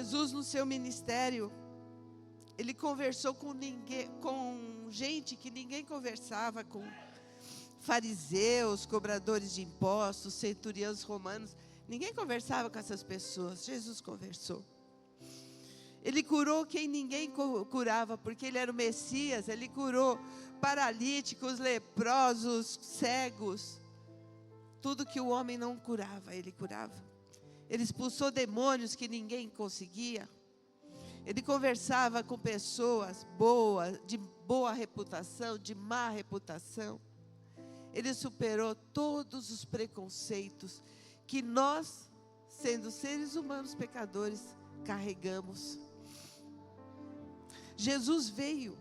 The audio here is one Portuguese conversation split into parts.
Jesus, no seu ministério, ele conversou com gente que ninguém conversava, com fariseus, cobradores de impostos, centuriões romanos. Ninguém conversava com essas pessoas. Jesus conversou. Ele curou quem ninguém curava, porque ele era o Messias. Ele curou paralíticos, leprosos, cegos. Tudo que o homem não curava, ele curava. Ele expulsou demônios que ninguém conseguia. Ele conversava com pessoas boas, de boa reputação, de má reputação. Ele superou todos os preconceitos que nós, sendo seres humanos pecadores, carregamos. Jesus veio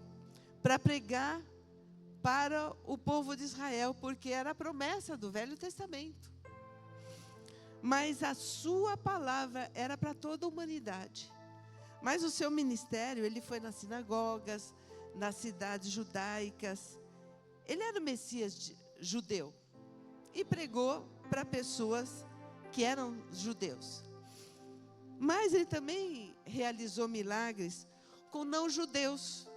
para pregar para o povo de Israel, porque era a promessa do Velho Testamento. Mas a sua palavra era para toda a humanidade. Mas o seu ministério, ele foi nas sinagogas, nas cidades judaicas. Ele era o Messias judeu e pregou para pessoas que eram judeus. Mas ele também realizou milagres com não-judeus,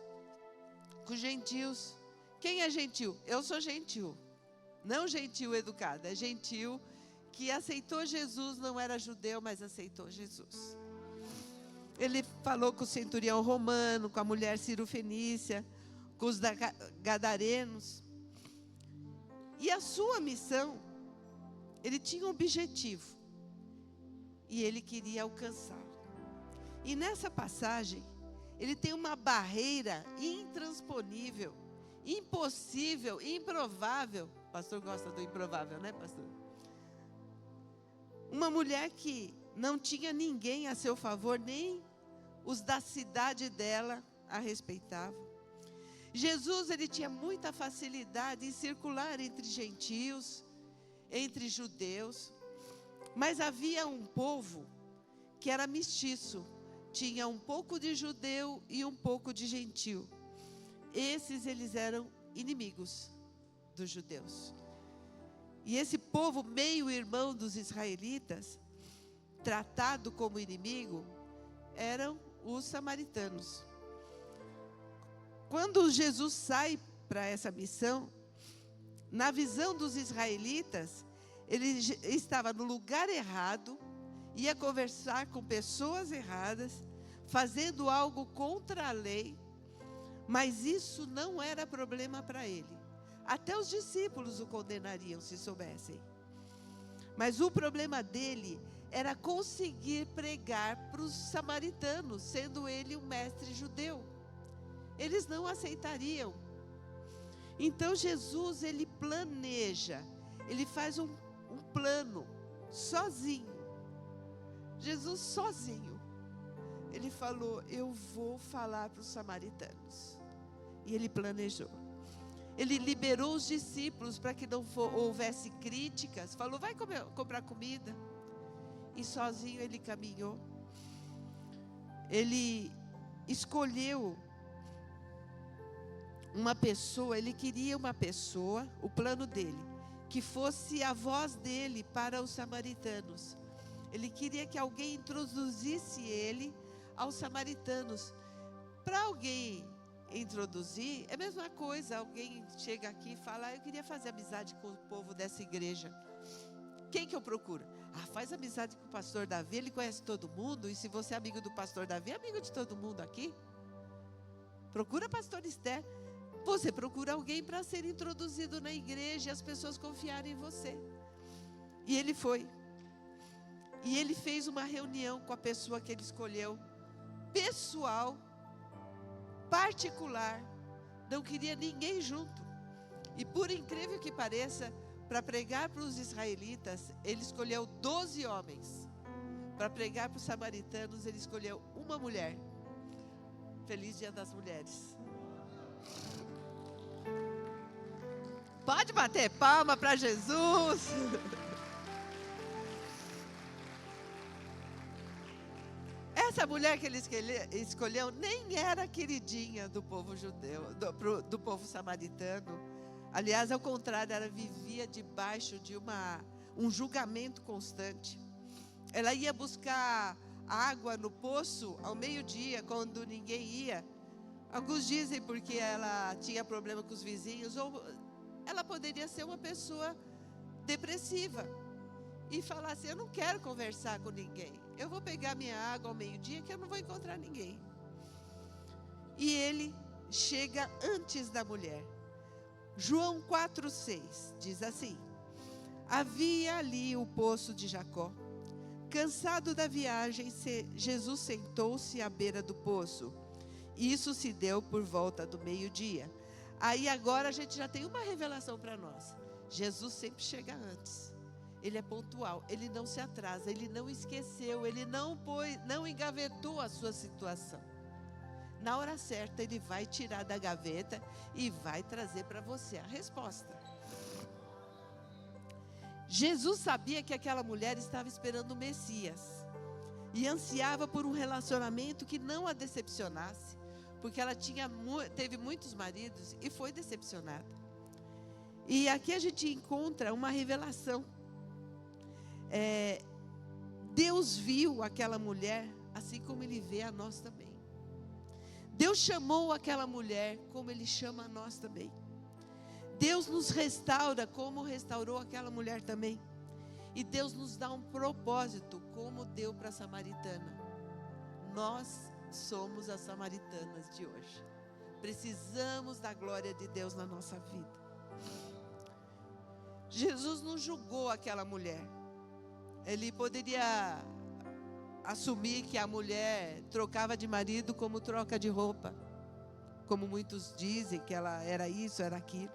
com gentios. Quem é gentil? Eu sou gentil. Não gentil educado, é gentil que aceitou Jesus, não era judeu, mas aceitou Jesus. Ele falou com o centurião romano, com a mulher cirofenícia, com os gadarenos. E a sua missão, ele tinha um objetivo, e ele queria alcançá-lo. E nessa passagem, ele tem uma barreira intransponível, impossível, improvável. O pastor gosta do improvável, né, pastor? Uma mulher que não tinha ninguém a seu favor, nem os da cidade dela a respeitavam. Jesus, ele tinha muita facilidade em circular entre gentios, entre judeus, mas havia um povo que era mestiço, tinha um pouco de judeu e um pouco de gentil. Esses, eles eram inimigos dos judeus. E esse povo, meio irmão dos israelitas, tratado como inimigo, eram os samaritanos. Quando Jesus sai para essa missão, na visão dos israelitas, ele estava no lugar errado, ia conversar com pessoas erradas, fazendo algo contra a lei, mas isso não era problema para ele. Até os discípulos o condenariam se soubessem. Mas o problema dele era conseguir pregar para os samaritanos, sendo ele um mestre judeu. Eles não aceitariam. Então Jesus, ele planeja, ele faz um plano, sozinho. Jesus sozinho. Ele falou, eu vou falar para os samaritanos. E ele planejou. Ele liberou os discípulos para que não houvesse críticas. Falou, vai comprar comida. E sozinho ele caminhou. Ele escolheu uma pessoa, ele queria uma pessoa, o plano dele, que fosse a voz dele para os samaritanos. Ele queria que alguém introduzisse ele aos samaritanos. Para alguém introduzir, é a mesma coisa, alguém chega aqui e fala, eu queria fazer amizade com o povo dessa igreja. Quem que eu procuro? Faz amizade com o pastor Davi, ele conhece todo mundo, e se você é amigo do pastor Davi, é amigo de todo mundo aqui. Procura a pastor Esther. Você procura alguém para ser introduzido na igreja e as pessoas confiarem em você. E ele foi. E ele fez uma reunião com a pessoa que ele escolheu, pessoal, particular, não queria ninguém junto. E por incrível que pareça, para pregar para os israelitas, ele escolheu 12 homens. Para pregar para os samaritanos, ele escolheu uma mulher. Feliz Dia das Mulheres. Pode bater palma para Jesus. Essa mulher que ele escolheu nem era queridinha do povo judeu, do povo samaritano. Aliás, ao contrário, ela vivia debaixo de um julgamento constante. Ela ia buscar água no poço ao meio-dia, quando ninguém ia. Alguns dizem porque ela tinha problema com os vizinhos, ou ela poderia ser uma pessoa depressiva e falar assim: eu não quero conversar com ninguém, eu vou pegar minha água ao meio-dia que eu não vou encontrar ninguém. E ele chega antes da mulher. João 4,6 diz assim: havia ali o poço de Jacó. Cansado da viagem, Jesus sentou-se à beira do poço. Isso se deu por volta do meio-dia. Aí agora a gente já tem uma revelação para nós. Jesus sempre chega antes. Ele é pontual, ele não se atrasa, ele não esqueceu, ele não engavetou a sua situação. Na hora certa ele vai tirar da gaveta e vai trazer para você a resposta. Jesus sabia que aquela mulher estava esperando o Messias e ansiava por um relacionamento que não a decepcionasse, porque ela teve muitos maridos e foi decepcionada. E aqui a gente encontra uma revelação. Deus viu aquela mulher assim como Ele vê a nós também. Deus chamou aquela mulher como Ele chama a nós também. Deus nos restaura como restaurou aquela mulher também. E Deus nos dá um propósito, como deu para a samaritana. Nós somos as samaritanas de hoje. Precisamos da glória de Deus na nossa vida. Jesus não julgou aquela mulher. Ele poderia assumir que a mulher trocava de marido como troca de roupa, como muitos dizem que ela era isso, era aquilo.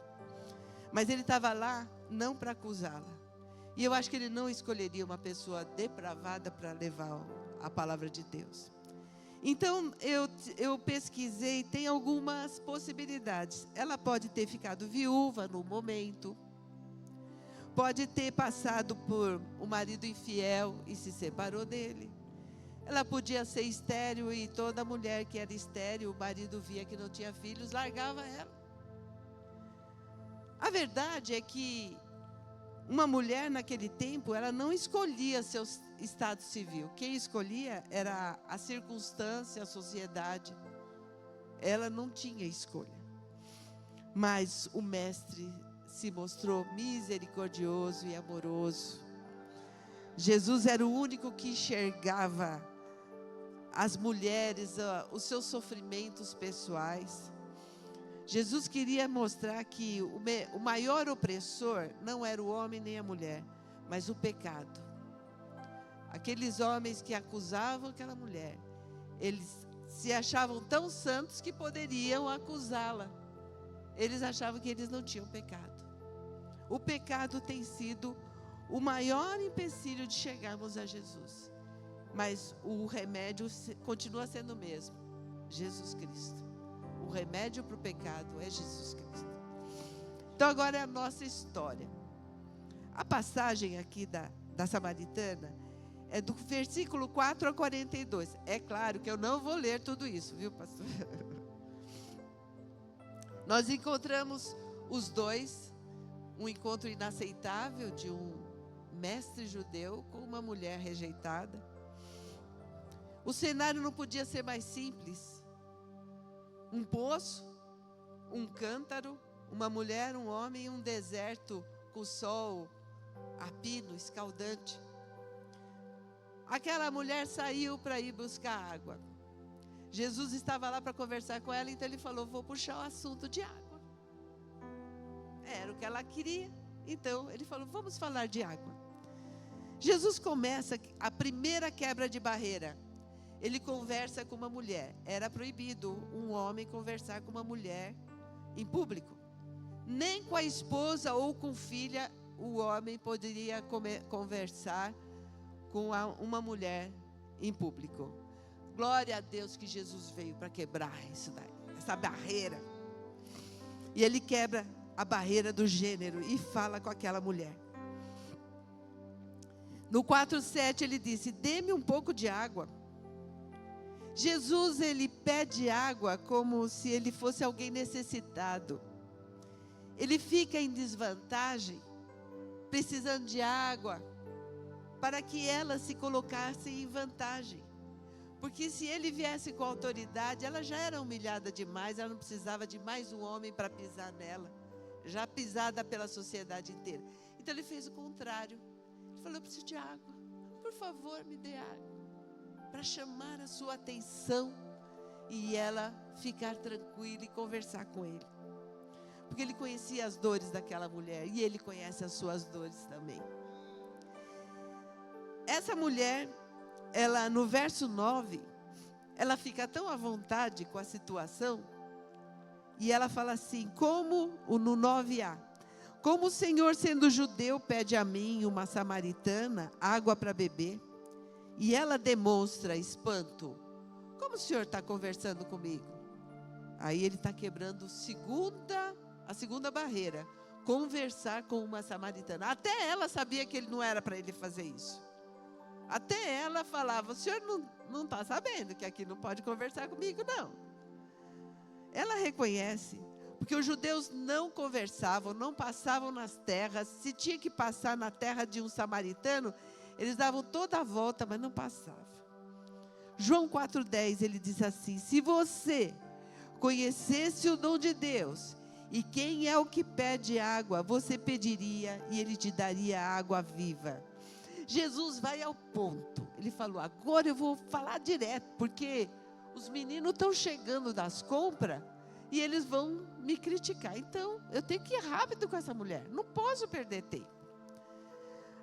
Mas ele estava lá não para acusá-la. E eu acho que ele não escolheria uma pessoa depravada para levar a palavra de Deus. Então eu pesquisei, tem algumas possibilidades. Ela pode ter ficado viúva no momento. Pode ter passado por um marido infiel e se separou dele. Ela podia ser estéril e toda mulher que era estéril, o marido via que não tinha filhos, largava ela. A verdade é que uma mulher naquele tempo, ela não escolhia seu estado civil. Quem escolhia era a circunstância, a sociedade. Ela não tinha escolha. Mas o mestre se mostrou misericordioso e amoroso. Jesus era o único que enxergava as mulheres, os seus sofrimentos pessoais. Jesus queria mostrar que o maior opressor não era o homem nem a mulher, mas o pecado. Aqueles homens que acusavam aquela mulher, eles se achavam tão santos que poderiam acusá-la. Eles achavam que eles não tinham pecado. O pecado tem sido o maior empecilho de chegarmos a Jesus. Mas o remédio continua sendo o mesmo: Jesus Cristo. O remédio para o pecado é Jesus Cristo. Então agora é a nossa história. A passagem aqui da samaritana é do versículo 4 a 42. É claro que eu não vou ler tudo isso, viu, pastor? Nós encontramos os dois, um encontro inaceitável de um mestre judeu com uma mulher rejeitada. O cenário não podia ser mais simples. Um poço, um cântaro, uma mulher, um homem, um deserto com sol a pino, escaldante. Aquela mulher saiu para ir buscar água. Jesus estava lá para conversar com ela, então ele falou: vou puxar o assunto de água. Era o que ela queria, então ele falou: vamos falar de água. Jesus começa a primeira quebra de barreira. Ele conversa com uma mulher. Era proibido um homem conversar com uma mulher em público. Nem com a esposa ou com filha o homem poderia conversar com uma mulher em público. Glória a Deus que Jesus veio para quebrar isso daí, essa barreira. E ele quebra a barreira do gênero e fala com aquela mulher. No 4:7 ele disse: dê-me um pouco de água. Jesus, ele pede água como se ele fosse alguém necessitado. Ele fica em desvantagem, precisando de água, para que ela se colocasse em vantagem. Porque se ele viesse com autoridade, ela já era humilhada demais, ela não precisava de mais um homem para pisar nela, já pisada pela sociedade inteira. Então ele fez o contrário. Ele falou: eu preciso de água, por favor, me dê água, para chamar a sua atenção e ela ficar tranquila e conversar com ele. Porque ele conhecia as dores daquela mulher e ele conhece as suas dores também. Essa mulher, ela no verso 9, ela fica tão à vontade com a situação, e ela fala assim, no 9a, como o Senhor, sendo judeu, pede a mim, uma samaritana, água para beber, e ela demonstra espanto. Como o Senhor está conversando comigo? Aí ele está quebrando a segunda barreira, conversar com uma samaritana. Até ela sabia que ele não era para ele fazer isso. Até ela falava: o senhor não está sabendo que aqui não pode conversar comigo, não. Ela reconhece, porque os judeus não conversavam, não passavam nas terras. Se tinha que passar na terra de um samaritano, eles davam toda a volta, mas não passavam. João 4,10, ele diz assim: se você conhecesse o dom de Deus, e quem é o que pede água, você pediria e ele te daria água viva. Jesus vai ao ponto. Ele falou: agora eu vou falar direto, porque os meninos estão chegando das compras e eles vão me criticar. Então, eu tenho que ir rápido com essa mulher. Não posso perder tempo.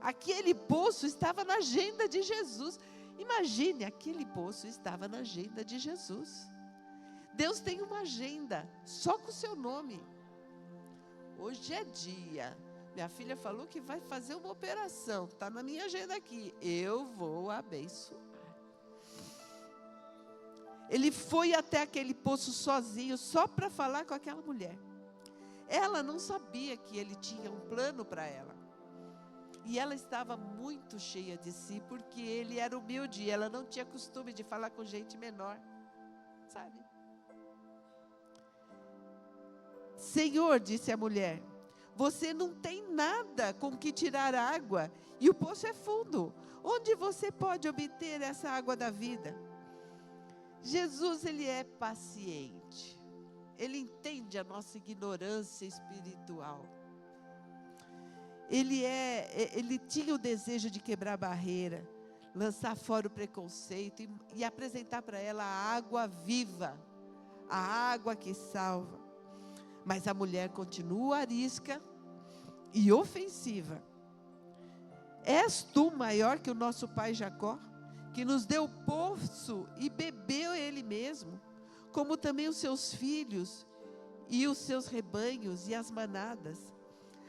Aquele poço estava na agenda de Jesus. Imagine, aquele poço estava na agenda de Jesus. Deus tem uma agenda, só com o seu nome. Hoje é dia. Minha filha falou que vai fazer uma operação. Está na minha agenda aqui. Eu vou abençoar. Ele foi até aquele poço sozinho, só para falar com aquela mulher. Ela não sabia que ele tinha um plano para ela. E ela estava muito cheia de si, porque ele era humilde. E ela não tinha costume de falar com gente menor. Sabe? Senhor, disse a mulher, você não tem nada com que tirar água, e o poço é fundo. Onde você pode obter essa água da vida? Jesus, ele é paciente. Ele entende a nossa ignorância espiritual. Ele tinha o desejo de quebrar a barreira, lançar fora o preconceito e apresentar para ela a água viva, a água que salva. Mas a mulher continua arisca e ofensiva. És tu maior que o nosso pai Jacó, que nos deu o poço e bebeu ele mesmo, como também os seus filhos e os seus rebanhos e as manadas?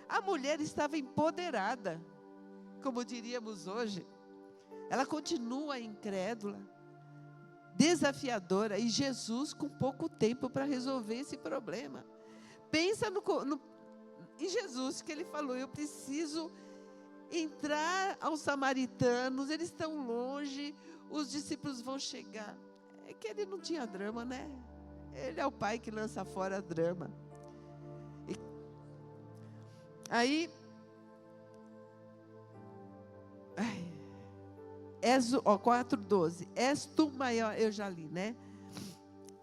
A mulher estava empoderada, como diríamos hoje. Ela continua incrédula, desafiadora, e Jesus com pouco tempo para resolver esse problema. Pensa em Jesus, que ele falou: eu preciso entrar aos samaritanos, eles estão longe, os discípulos vão chegar. É que ele não tinha drama, né? Ele é o pai que lança fora drama. Aí, 4:12, és tu maior, eu já li, né?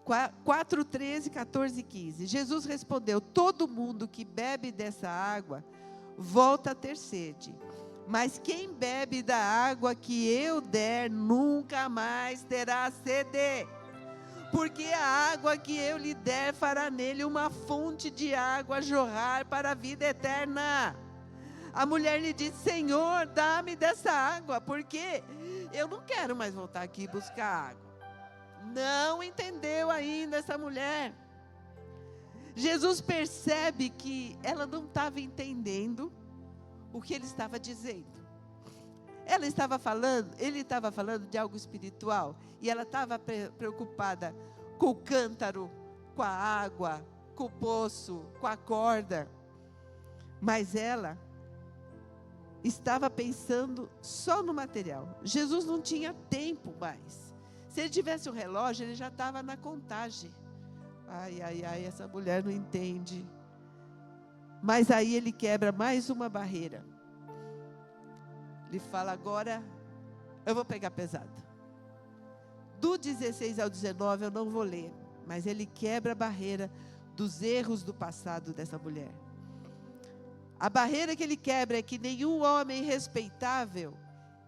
4:13, 14 e 15. Jesus respondeu: todo mundo que bebe dessa água volta a ter sede, mas quem bebe da água que eu der nunca mais terá sede, porque a água que eu lhe der fará nele uma fonte de água a jorrar para a vida eterna. A mulher lhe disse: Senhor, dá-me dessa água, porque eu não quero mais voltar aqui buscar água. Não entendeu ainda essa mulher. Jesus percebe que ela não estava entendendo o que ele estava dizendo. Ele estava falando de algo espiritual, e ela estava preocupada com o cântaro, com a água, com o poço, com a corda. Mas ela estava pensando só no material. Jesus não tinha tempo mais. Se ele tivesse um relógio, ele já estava na contagem. Ai, essa mulher não entende. Mas aí ele quebra mais uma barreira. Ele fala: agora eu vou pegar pesado. Do 16 ao 19 eu não vou ler, mas ele quebra a barreira dos erros do passado dessa mulher. A barreira que ele quebra é que nenhum homem respeitável,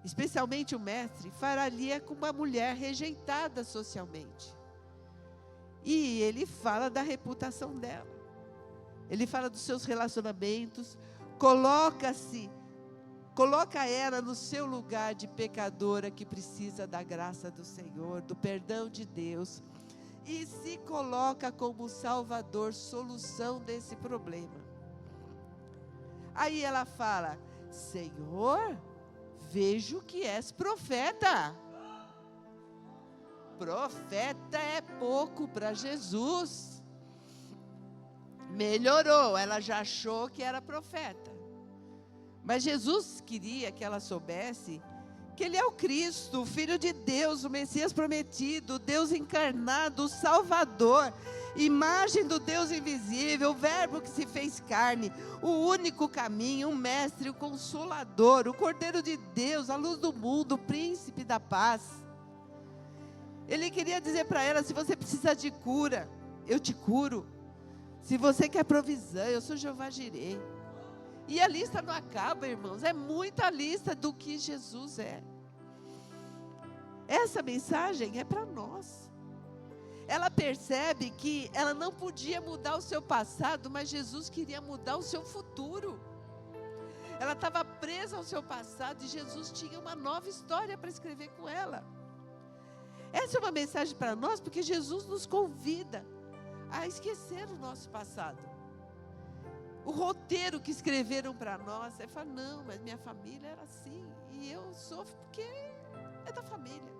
especialmente o mestre, faria com uma mulher rejeitada socialmente. E ele fala da reputação dela. Ele fala dos seus relacionamentos, coloca ela no seu lugar de pecadora que precisa da graça do Senhor, do perdão de Deus, e se coloca como salvador, solução desse problema. Aí ela fala: Senhor, vejo que és profeta. Profeta é pouco para Jesus. Melhorou, ela já achou que era profeta. Mas Jesus queria que ela soubesse que Ele é o Cristo, o Filho de Deus, o Messias prometido, o Deus encarnado, o Salvador, imagem do Deus invisível, o Verbo que se fez carne, o único caminho, o Mestre, o Consolador, o Cordeiro de Deus, a luz do mundo, o Príncipe da paz. Ele queria dizer para ela: se você precisa de cura, eu te curo. Se você quer provisão, eu sou Jeová Jireh. E a lista não acaba, irmãos. É muita lista do que Jesus é. Essa mensagem é para nós. Ela percebe que ela não podia mudar o seu passado, mas Jesus queria mudar o seu futuro. Ela estava presa ao seu passado e Jesus tinha uma nova história para escrever com ela. Essa é uma mensagem para nós, porque Jesus nos convida a esquecer o nosso passado. O roteiro que escreveram para nós, é falar: não, mas minha família era assim, e eu sofro porque é da família.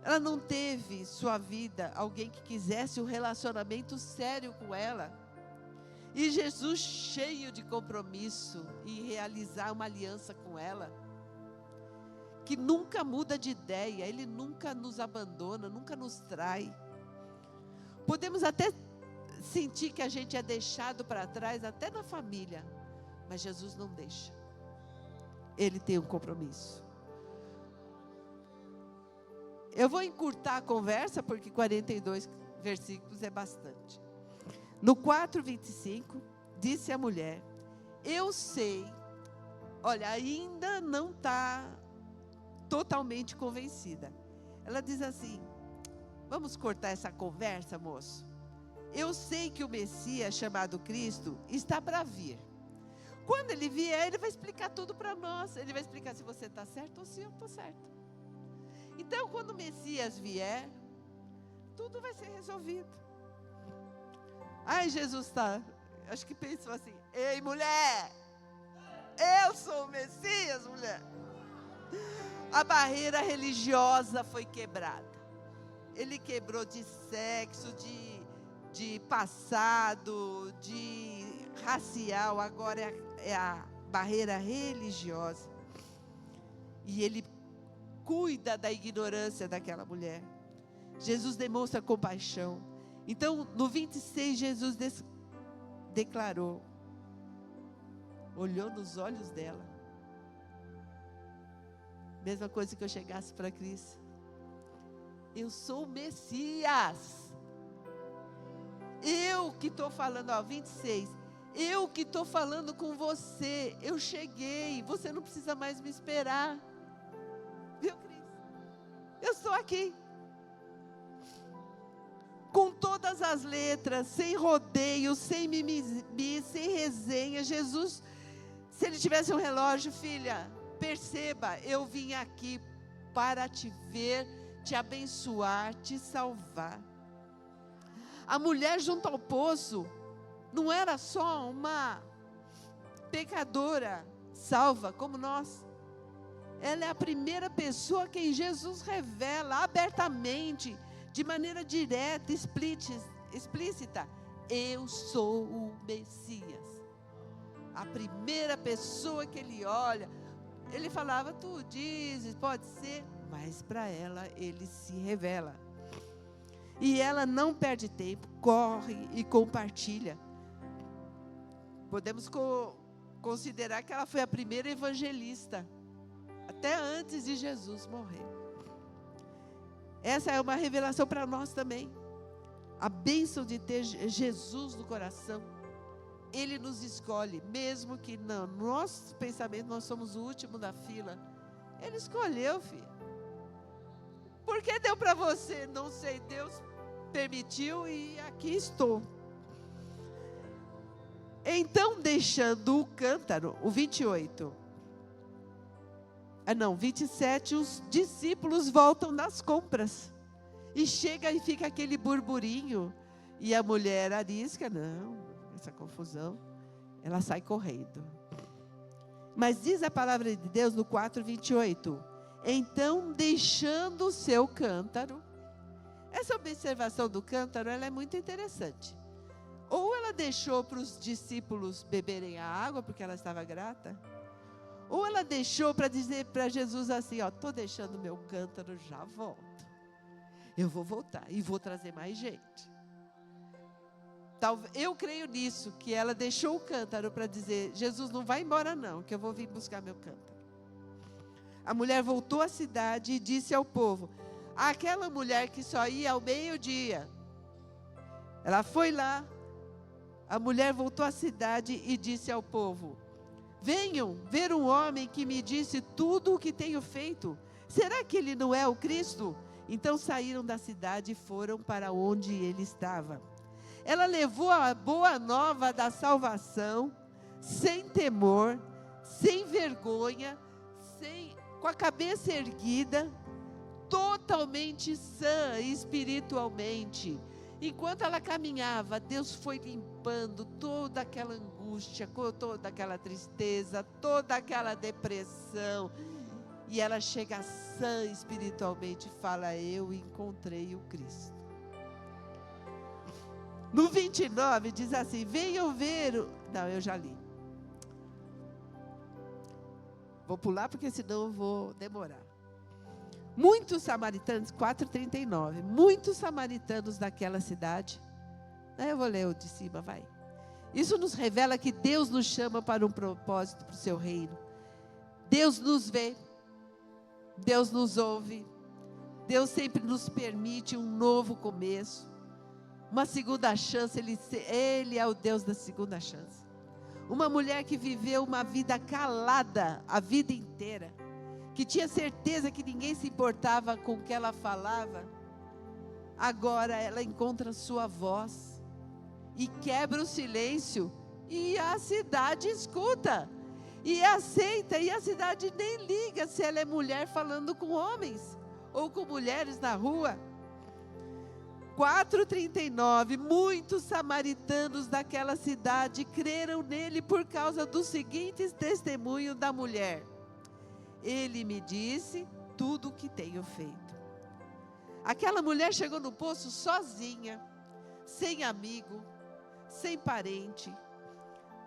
Ela não teve sua vida alguém que quisesse um relacionamento sério com ela. E Jesus, cheio de compromisso em realizar uma aliança com ela, que nunca muda de ideia, Ele nunca nos abandona, nunca nos trai. Podemos até sentir que a gente é deixado para trás, até na família, mas Jesus não deixa. Ele tem um compromisso. Eu vou encurtar a conversa, porque 42 versículos é bastante. No 4:25, disse a mulher: eu sei, olha, ainda não está totalmente convencida. Ela diz assim: vamos cortar essa conversa, moço? Eu sei que o Messias, chamado Cristo, está para vir. Quando Ele vier, Ele vai explicar tudo para nós. Ele vai explicar se você está certo ou se eu estou certo. Então, quando o Messias vier, tudo vai ser resolvido. Ai, Jesus está, acho que pensou assim: ei, mulher, eu sou o Messias, mulher. A barreira religiosa foi quebrada. Ele quebrou de sexo, de passado, de racial, agora é a barreira religiosa. E Ele cuida da ignorância daquela mulher. Jesus demonstra compaixão. Então, no 26, Jesus declarou, olhou nos olhos dela. Mesma coisa que eu chegasse para Cristo: eu sou o Messias. Eu que estou falando, 26. Eu que estou falando com você. Eu cheguei. Você não precisa mais me esperar. Viu, Cris? Eu estou aqui. Com todas as letras, sem rodeio, sem mimimi, sem resenha. Jesus, se Ele tivesse um relógio: filha, perceba, eu vim aqui para te ver, te abençoar, te salvar. A mulher junto ao poço não era só uma pecadora salva como nós. Ela é a primeira pessoa a quem Jesus revela abertamente, de maneira direta, explícita: eu sou o Messias. A primeira pessoa que Ele olha, Ele falava: tu dizes, pode ser, mas para ela Ele se revela. E ela não perde tempo, corre e compartilha. Podemos considerar que ela foi a primeira evangelista, até antes de Jesus morrer. Essa é uma revelação para nós também. A bênção de ter Jesus no coração. Ele nos escolhe, mesmo que no nosso pensamento nós somos o último da fila. Ele escolheu, filho. Por que deu para você? Não sei, Deus permitiu e aqui estou. Então, deixando o cântaro, o 28. 27, os discípulos voltam das compras. E chega e fica aquele burburinho. E a mulher arisca, não, essa confusão, ela sai correndo. Mas diz a palavra de Deus no 4:28. Então, deixando o seu cântaro. Essa observação do cântaro, ela é muito interessante. Ou ela deixou para os discípulos beberem a água, porque ela estava grata. Ou ela deixou para dizer para Jesus assim, estou deixando o meu cântaro, já volto. Eu vou voltar e vou trazer mais gente. Eu creio nisso, que ela deixou o cântaro para dizer, Jesus, não vai embora não, que eu vou vir buscar meu cântaro. A mulher voltou à cidade e disse ao povo, aquela mulher que só ia ao meio-dia, ela foi lá, a mulher voltou à cidade e disse ao povo, venham ver um homem que me disse tudo o que tenho feito. Será que ele não é o Cristo? Então saíram da cidade e foram para onde ele estava. Ela levou a boa nova da salvação, sem temor, sem vergonha, com a cabeça erguida, totalmente sã espiritualmente. Enquanto ela caminhava, Deus foi limpando toda aquela angústia, toda aquela tristeza, toda aquela depressão. E ela chega sã espiritualmente e fala, eu encontrei o Cristo. No 29 diz assim, venham ver... Não, eu já li. Vou pular porque senão eu vou demorar. Muitos samaritanos, 4:39, muitos samaritanos daquela cidade. Eu vou ler o de cima, vai. Isso nos revela que Deus nos chama para um propósito, para o seu reino. Deus nos vê, Deus nos ouve, Deus sempre nos permite um novo começo, uma segunda chance, Ele é o Deus da segunda chance. Uma mulher que viveu uma vida calada a vida inteira, que tinha certeza que ninguém se importava com o que ela falava, agora ela encontra sua voz e quebra o silêncio, e a cidade escuta, e aceita, e a cidade nem liga se ela é mulher falando com homens, ou com mulheres na rua. 4:39, muitos samaritanos daquela cidade creram nele por causa dos seguintes testemunhos da mulher. Ele me disse tudo o que tenho feito. Aquela mulher chegou no poço sozinha, sem amigo, sem parente,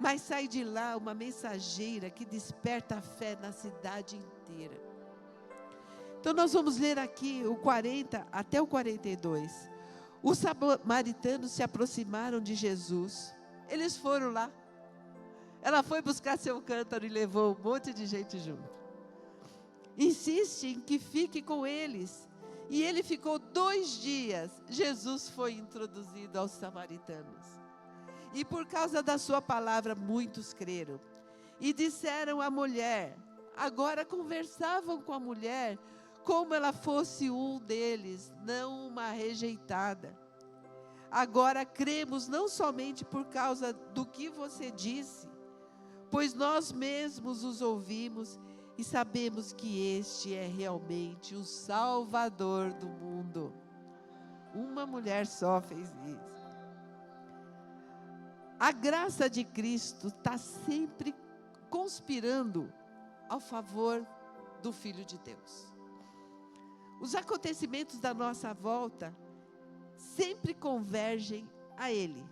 mas sai de lá uma mensageira que desperta a fé na cidade inteira. Então nós vamos ler aqui o 40 até o 42. Os samaritanos se aproximaram de Jesus. Eles foram lá. Ela foi buscar seu cântaro e levou um monte de gente junto. Insiste em que fique com eles. E ele ficou 2 dias. Jesus foi introduzido aos samaritanos. E por causa da sua palavra, muitos creram. E disseram à mulher, agora conversavam com a mulher, como ela fosse um deles, não uma rejeitada. Agora cremos não somente por causa do que você disse, pois nós mesmos os ouvimos e sabemos que este é realmente o Salvador do mundo. Uma mulher só fez isso. A graça de Cristo está sempre conspirando ao favor do Filho de Deus. Os acontecimentos da nossa volta sempre convergem a Ele.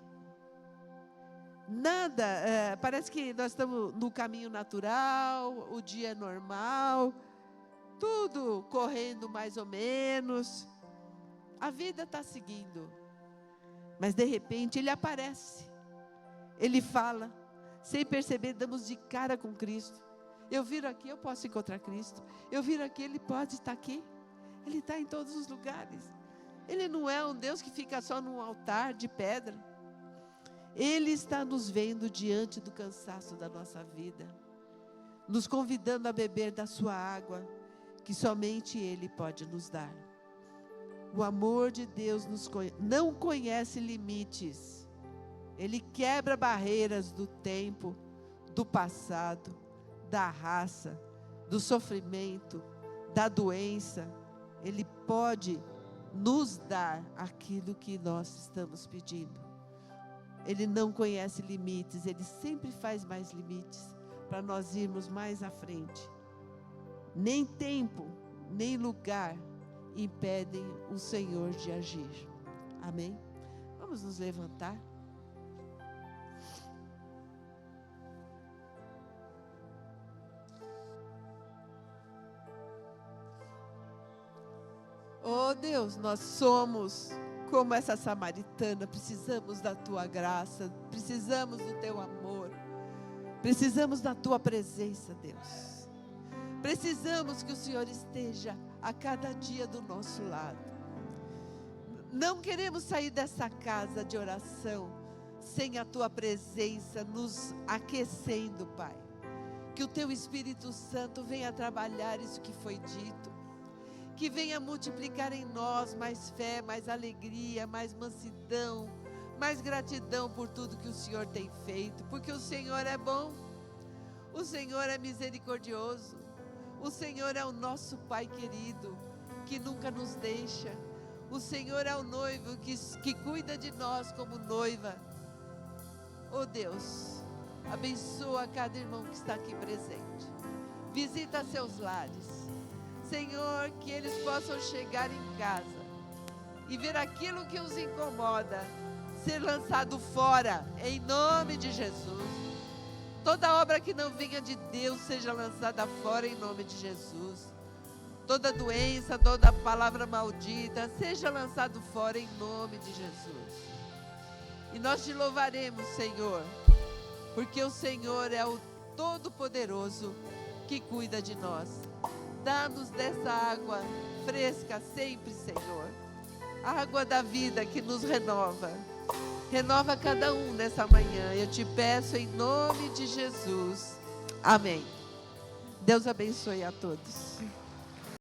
Nada, parece que nós estamos no caminho natural, o dia normal, tudo correndo mais ou menos. A vida está seguindo. Mas de repente Ele aparece. Ele fala, sem perceber, damos de cara com Cristo. Eu viro aqui, eu posso encontrar Cristo. Eu viro aqui, Ele pode estar aqui. Ele está em todos os lugares. Ele não é um Deus que fica só num altar de pedra. Ele está nos vendo diante do cansaço da nossa vida, nos convidando a beber da sua água, que somente Ele pode nos dar. O amor de Deus não conhece limites. Ele quebra barreiras do tempo, do passado, da raça, do sofrimento, da doença. Ele pode nos dar aquilo que nós estamos pedindo. Ele não conhece limites, Ele sempre faz mais limites para nós irmos mais à frente. Nem tempo, nem lugar impedem o Senhor de agir. Amém? Vamos nos levantar. Oh Deus, nós somos como essa samaritana, precisamos da Tua graça, precisamos do Teu amor, precisamos da Tua presença, Deus. Precisamos que o Senhor esteja a cada dia do nosso lado. Não queremos sair dessa casa de oração sem a Tua presença nos aquecendo, Pai. Que o Teu Espírito Santo venha trabalhar isso que foi dito. Que venha multiplicar em nós mais fé, mais alegria, mais mansidão, mais gratidão por tudo que o Senhor tem feito. Porque o Senhor é bom, o Senhor é misericordioso, o Senhor é o nosso Pai querido, que nunca nos deixa. O Senhor é o noivo que cuida de nós como noiva. Oh Deus, abençoa cada irmão que está aqui presente. Visita seus lares. Senhor, que eles possam chegar em casa e ver aquilo que os incomoda ser lançado fora, em nome de Jesus. Toda obra que não venha de Deus seja lançada fora, em nome de Jesus. Toda doença, toda palavra maldita seja lançado fora, em nome de Jesus. E nós te louvaremos, Senhor, porque o Senhor é o Todo-Poderoso que cuida de nós. Dá-nos dessa água fresca sempre, Senhor. A água da vida que nos renova. Renova cada um nessa manhã. Eu te peço em nome de Jesus. Amém. Deus abençoe a todos.